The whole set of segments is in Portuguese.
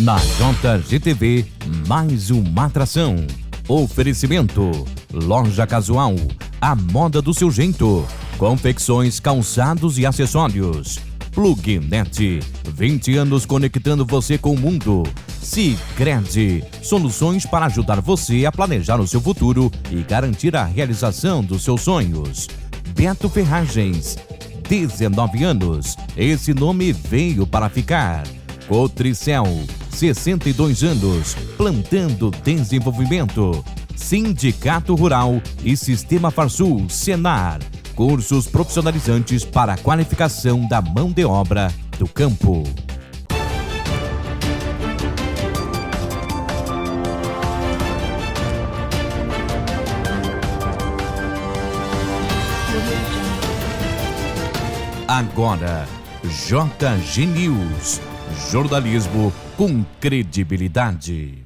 Na JGTV, mais uma atração. Oferecimento: Loja Casual, a moda do seu jeito. Confecções, calçados e acessórios. Plugnet, 20 anos conectando você com o mundo. Sicredi, soluções para ajudar você a planejar o seu futuro e garantir a realização dos seus sonhos. Beto Ferragens, 19 anos, esse nome veio para ficar. Cotricel, 62 anos, plantando desenvolvimento. Sindicato Rural e Sistema Farsul Senar, cursos profissionalizantes para a qualificação da mão de obra do campo. Agora, JG News, jornalismo com credibilidade.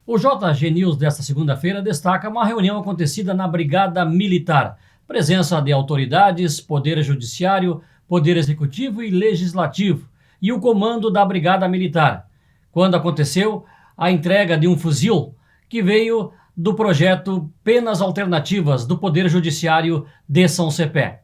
O JG News desta segunda-feira destaca uma reunião acontecida na Brigada Militar. Presença de autoridades, Poder Judiciário, Poder Executivo e Legislativo e o comando da Brigada Militar. Quando aconteceu a entrega de um fuzil que veio do projeto Penas Alternativas do Poder Judiciário de São Cepé.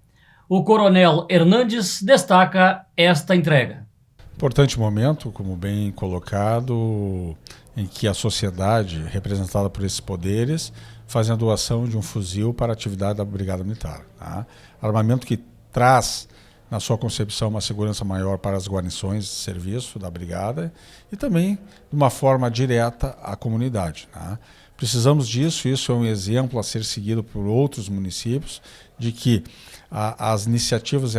O Coronel Hernandes destaca esta entrega. Importante momento, como bem colocado, em que a sociedade, representada por esses poderes, faz a doação de um fuzil para a atividade da Brigada Militar. Tá? Armamento que traz, na sua concepção, uma segurança maior para as guarnições de serviço da Brigada e também, de uma forma direta, à comunidade. Tá? Precisamos disso, isso é um exemplo a ser seguido por outros municípios, de que as iniciativas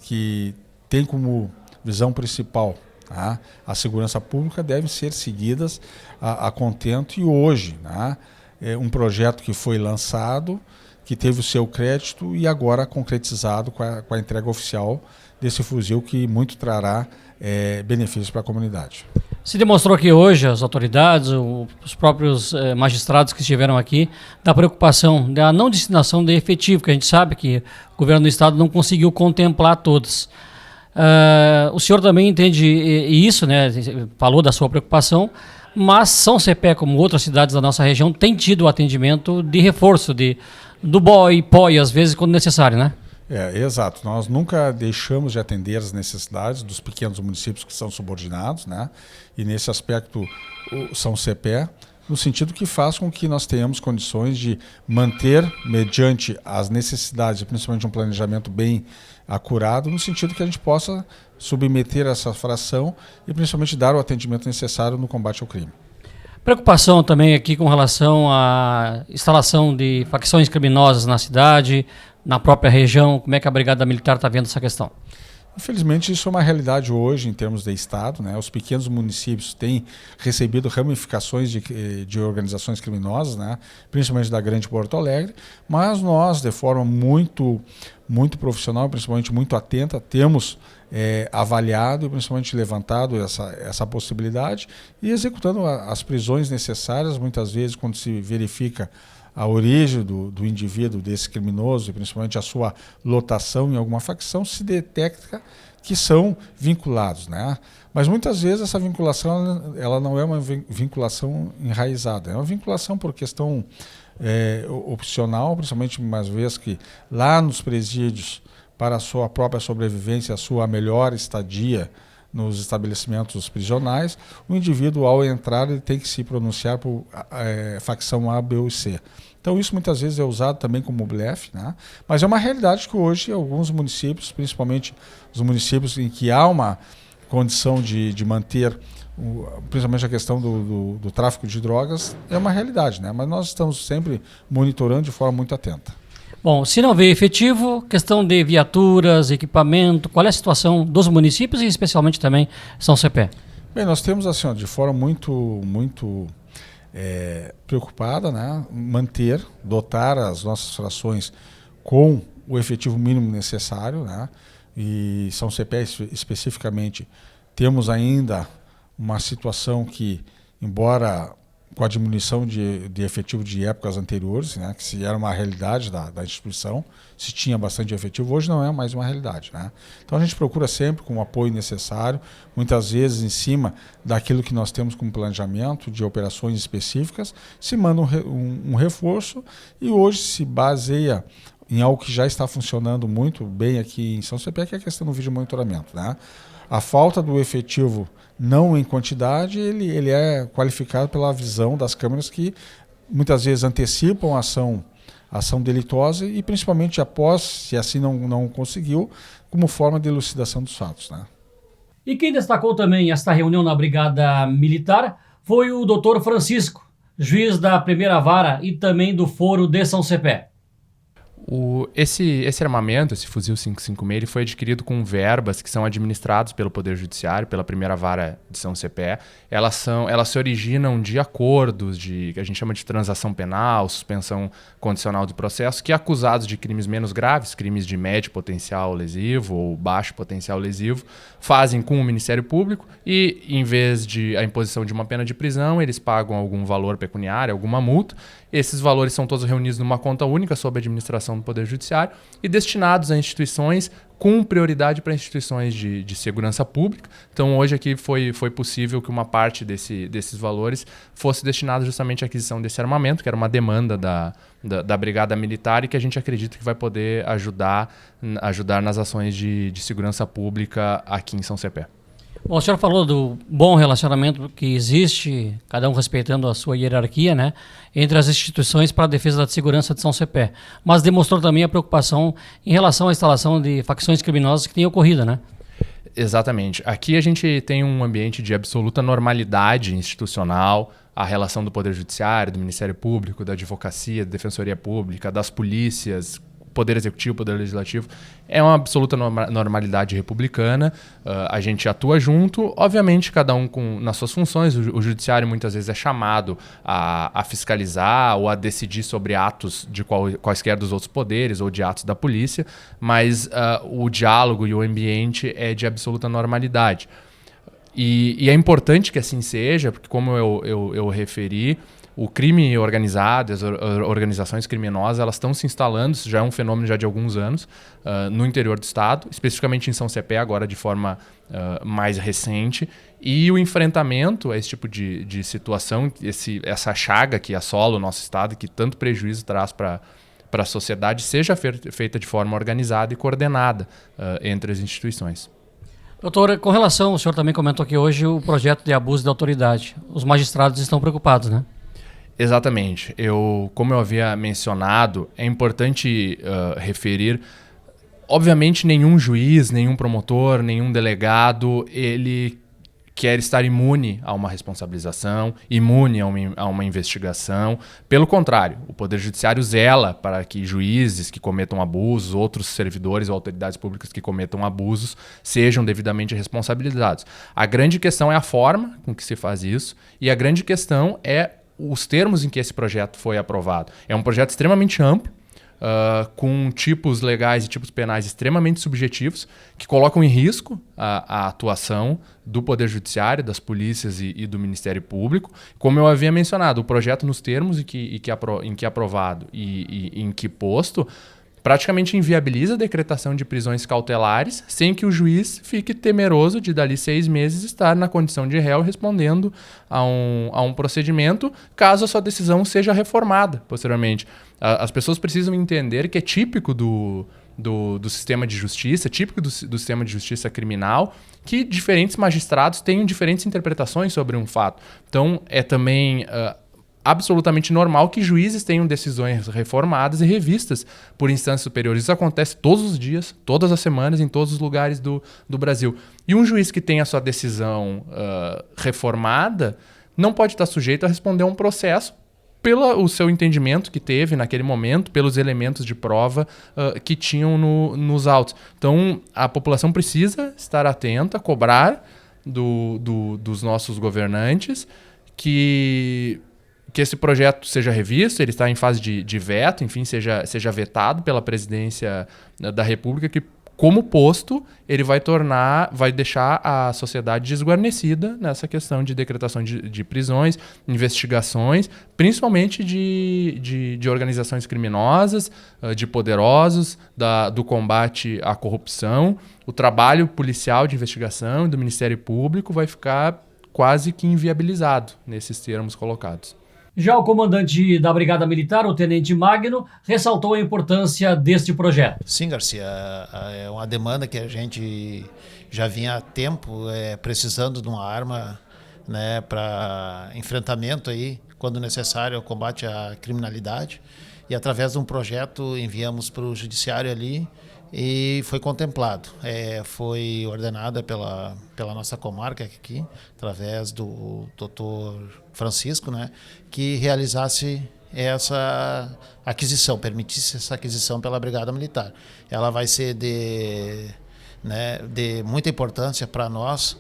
que têm como visão principal a segurança pública devem ser seguidas a contento. E hoje, é um projeto que foi lançado, que teve o seu crédito e agora concretizado com a entrega oficial desse fuzil que muito trará benefícios para a comunidade. Se demonstrou que hoje as autoridades, os próprios magistrados que estiveram aqui, da preocupação da não destinação de efetivo, que a gente sabe que o governo do estado não conseguiu contemplar todos. O senhor também entende isso, né? Falou da sua preocupação, mas São Cepé, como outras cidades da nossa região, tem tido o atendimento de reforço do BOI, POI, às vezes, quando necessário, né? Exato. Nós nunca deixamos de atender as necessidades dos pequenos municípios que são subordinados, né? E nesse aspecto, o São Cepé, no sentido que faz com que nós tenhamos condições de manter, mediante as necessidades, principalmente um planejamento bem acurado, no sentido que a gente possa submeter essa fração e principalmente dar o atendimento necessário no combate ao crime. Preocupação também aqui com relação à instalação de facções criminosas na cidade, na própria região. Como é que a Brigada Militar está vendo essa questão? Infelizmente, isso é uma realidade hoje em termos de Estado, né? Os pequenos municípios têm recebido ramificações de organizações criminosas, né? Principalmente da Grande Porto Alegre, mas nós, de forma muito profissional, principalmente muito atenta, temos avaliado e principalmente levantado essa possibilidade e executando as prisões necessárias, muitas vezes quando se verifica a origem do indivíduo, desse criminoso, e principalmente a sua lotação em alguma facção, se detecta que são vinculados, né? Mas muitas vezes essa vinculação ela não é uma vinculação enraizada, é uma vinculação por questão opcional, principalmente uma vez que lá nos presídios, para a sua própria sobrevivência, a sua melhor estadia nos estabelecimentos prisionais, o indivíduo, ao entrar, ele tem que se pronunciar por facção A, B ou C. Então isso muitas vezes é usado também como blefe, né? Mas é uma realidade que hoje alguns municípios, principalmente os municípios em que há uma condição de manter, principalmente a questão do tráfico de drogas, é uma realidade, né? Mas nós estamos sempre monitorando de forma muito atenta. Bom, se não vê efetivo, questão de viaturas, equipamento, qual é a situação dos municípios e especialmente também São Cepé? Bem, nós temos assim, de forma muito preocupada, né, dotar as nossas frações com o efetivo mínimo necessário, né, e São Cepé especificamente temos ainda uma situação que, embora com a diminuição de efetivo de épocas anteriores, né, que se era uma realidade da instituição, se tinha bastante efetivo, hoje não é mais uma realidade, né? Então a gente procura sempre com o apoio necessário, muitas vezes em cima daquilo que nós temos como planejamento de operações específicas, se manda um reforço e hoje se baseia em algo que já está funcionando muito bem aqui em São Cepé, que é a questão do vídeo monitoramento, né? A falta do efetivo não em quantidade, ele é qualificado pela visão das câmeras que muitas vezes antecipam a ação delitosa e principalmente após, se assim não conseguiu, como forma de elucidação dos fatos, né? E quem destacou também esta reunião na Brigada Militar foi o Dr. Francisco, juiz da primeira vara e também do Foro de São Cepé. Esse armamento, esse fuzil 556, ele foi adquirido com verbas que são administrados pelo Poder Judiciário, pela primeira vara de São Cepé. Elas se originam de acordos que a gente chama de transação penal, suspensão condicional do processo, que acusados de crimes menos graves, crimes de médio potencial lesivo ou baixo potencial lesivo, fazem com o Ministério Público e, em vez de a imposição de uma pena de prisão, eles pagam algum valor pecuniário, alguma multa. Esses valores são todos reunidos numa conta única sob a administração do Poder Judiciário e destinados a instituições com prioridade para instituições de segurança pública. Então, hoje aqui foi possível que uma parte desses valores fosse destinada justamente à aquisição desse armamento, que era uma demanda da Brigada Militar e que a gente acredita que vai poder ajudar nas ações de segurança pública aqui em São Cepé. Bom, o senhor falou do bom relacionamento que existe, cada um respeitando a sua hierarquia, né, entre as instituições para a defesa da segurança de São Cepé, mas demonstrou também a preocupação em relação à instalação de facções criminosas que tem ocorrido, né? Exatamente. Aqui a gente tem um ambiente de absoluta normalidade institucional, a relação do Poder Judiciário, do Ministério Público, da Advocacia, da Defensoria Pública, das polícias, Poder Executivo, Poder Legislativo, é uma absoluta normalidade republicana. A gente atua junto, obviamente cada um nas suas funções. O Judiciário muitas vezes é chamado a fiscalizar ou a decidir sobre atos de quaisquer dos outros poderes ou de atos da polícia, mas o diálogo e o ambiente é de absoluta normalidade. E é importante que assim seja, porque como eu referi, o crime organizado, as organizações criminosas, elas estão se instalando, isso já é um fenômeno já de alguns anos, no interior do estado, especificamente em São Cepé, agora de forma mais recente. E o enfrentamento a esse tipo de situação, essa chaga que assola o nosso estado, que tanto prejuízo traz para a sociedade, seja feita de forma organizada e coordenada entre as instituições. Doutor, com relação, o senhor também comentou aqui hoje o projeto de abuso de autoridade. Os magistrados estão preocupados, né? Exatamente. Como eu havia mencionado, é importante referir, obviamente nenhum juiz, nenhum promotor, nenhum delegado, ele quer estar imune a uma responsabilização, imune a uma investigação. Pelo contrário, o Poder Judiciário zela para que juízes que cometam abusos, outros servidores ou autoridades públicas que cometam abusos, sejam devidamente responsabilizados. A grande questão é a forma com que se faz isso e a grande questão é os termos em que esse projeto foi aprovado. É um projeto extremamente amplo, com tipos legais e tipos penais extremamente subjetivos, que colocam em risco a atuação do Poder Judiciário, das polícias e do Ministério Público. Como eu havia mencionado, o projeto nos termos em que aprovado e em que posto, praticamente inviabiliza a decretação de prisões cautelares sem que o juiz fique temeroso de, dali 6 meses, estar na condição de réu respondendo a um procedimento, caso a sua decisão seja reformada posteriormente. As pessoas precisam entender que é típico do sistema de justiça, típico do sistema de justiça criminal, que diferentes magistrados tenham diferentes interpretações sobre um fato. Então, é também absolutamente normal que juízes tenham decisões reformadas e revistas por instâncias superiores. Isso acontece todos os dias, todas as semanas, em todos os lugares do Brasil. E um juiz que tem a sua decisão reformada não pode estar sujeito a responder a um processo pelo seu entendimento que teve naquele momento, pelos elementos de prova que tinham nos autos. Então, a população precisa estar atenta, cobrar dos nossos governantes que esse projeto seja revisto, ele está em fase de veto, enfim, seja vetado pela Presidência da República, que como posto, ele vai deixar a sociedade desguarnecida nessa questão de decretação de prisões, investigações, principalmente de organizações criminosas, de poderosos, do combate à corrupção. O trabalho policial de investigação e do Ministério Público vai ficar quase que inviabilizado nesses termos colocados. Já o comandante da Brigada Militar, o Tenente Magno, ressaltou a importância deste projeto. Sim, Garcia, é uma demanda que a gente já vinha há tempo precisando de uma arma, né, para enfrentamento aí, quando necessário, ao combate à criminalidade. E através de um projeto enviamos para o judiciário ali e foi contemplado. Foi ordenada pela nossa comarca aqui, através do Dr. Francisco, né, que realizasse essa aquisição, permitisse essa aquisição pela Brigada Militar. Ela vai ser de muita importância para nós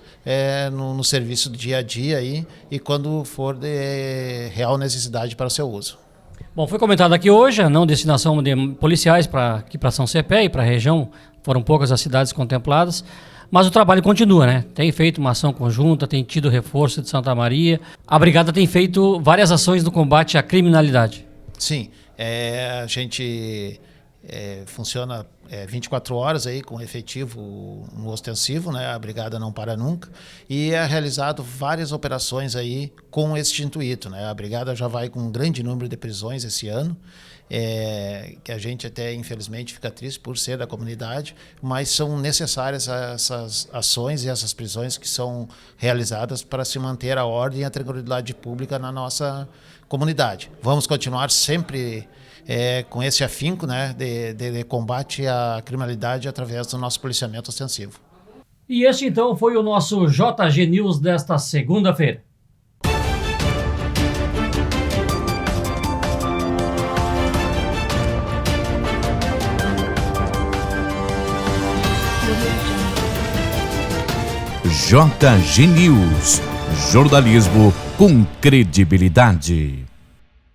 no serviço do dia a dia aí, e quando for de real necessidade para o seu uso. Bom, foi comentado aqui hoje a não destinação de policiais para São Cepé e para a região. Foram poucas as cidades contempladas, mas o trabalho continua, né? Tem feito uma ação conjunta, tem tido reforço de Santa Maria. A Brigada tem feito várias ações no combate à criminalidade. Sim, a gente funciona 24 horas aí com efetivo no ostensivo, né? A Brigada não para nunca, e é realizado várias operações aí com este intuito, né? A Brigada já vai com um grande número de prisões esse ano, que a gente até infelizmente fica triste por ser da comunidade, mas são necessárias essas ações e essas prisões que são realizadas para se manter a ordem e a tranquilidade pública na nossa comunidade. Vamos continuar sempre com esse afinco, né, de combate à criminalidade através do nosso policiamento ostensivo. E este então foi o nosso JG News desta segunda-feira. JG News. Jornalismo com credibilidade.